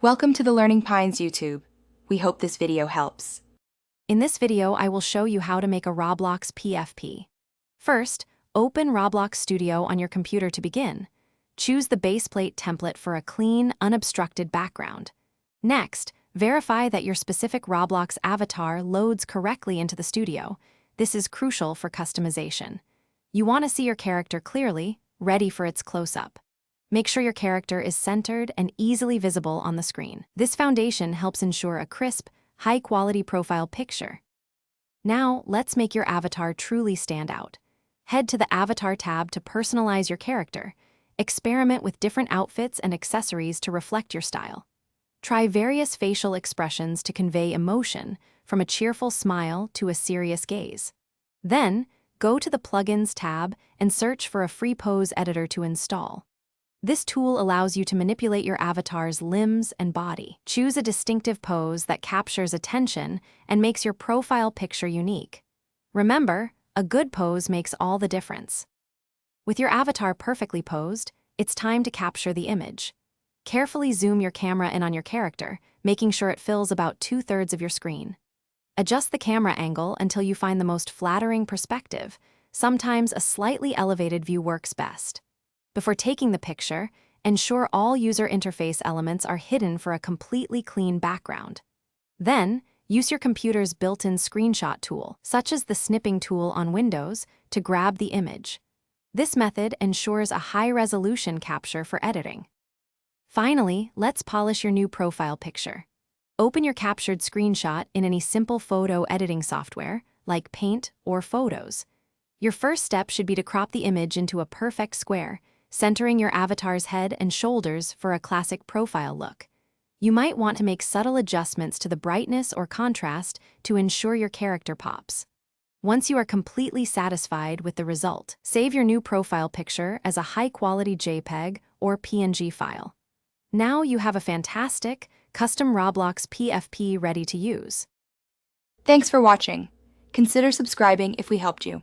Welcome to the Learning Pines YouTube. We hope this video helps. In this video, I will show you how to make a Roblox PFP. First, open Roblox Studio on your computer to begin. Choose the baseplate template for a clean, unobstructed background. Next, verify that your specific Roblox avatar loads correctly into the studio. This is crucial for customization. You want to see your character clearly, ready for its close-up. Make sure your character is centered and easily visible on the screen. This foundation helps ensure a crisp, high-quality profile picture. Now, let's make your avatar truly stand out. Head to the Avatar tab to personalize your character. Experiment with different outfits and accessories to reflect your style. Try various facial expressions to convey emotion, from a cheerful smile to a serious gaze. Then, go to the Plugins tab and search for a free pose editor to install. This tool allows you to manipulate your avatar's limbs and body. Choose a distinctive pose that captures attention and makes your profile picture unique. Remember, a good pose makes all the difference. With your avatar perfectly posed, it's time to capture the image. Carefully zoom your camera in on your character, making sure it fills about 2/3 of your screen. Adjust the camera angle until you find the most flattering perspective. Sometimes a slightly elevated view works best. Before taking the picture, ensure all user interface elements are hidden for a completely clean background. Then, use your computer's built-in screenshot tool, such as the snipping tool on Windows, to grab the image. This method ensures a high-resolution capture for editing. Finally, let's polish your new profile picture. Open your captured screenshot in any simple photo editing software, like Paint or Photos. Your first step should be to crop the image into a perfect square, centering your avatar's head and shoulders for a classic profile look. You might want to make subtle adjustments to the brightness or contrast to ensure your character pops. Once you are completely satisfied with the result, save your new profile picture as a high-quality JPEG or PNG file. Now you have a fantastic, custom Roblox PFP ready to use. Thanks for watching. Consider subscribing if we helped you.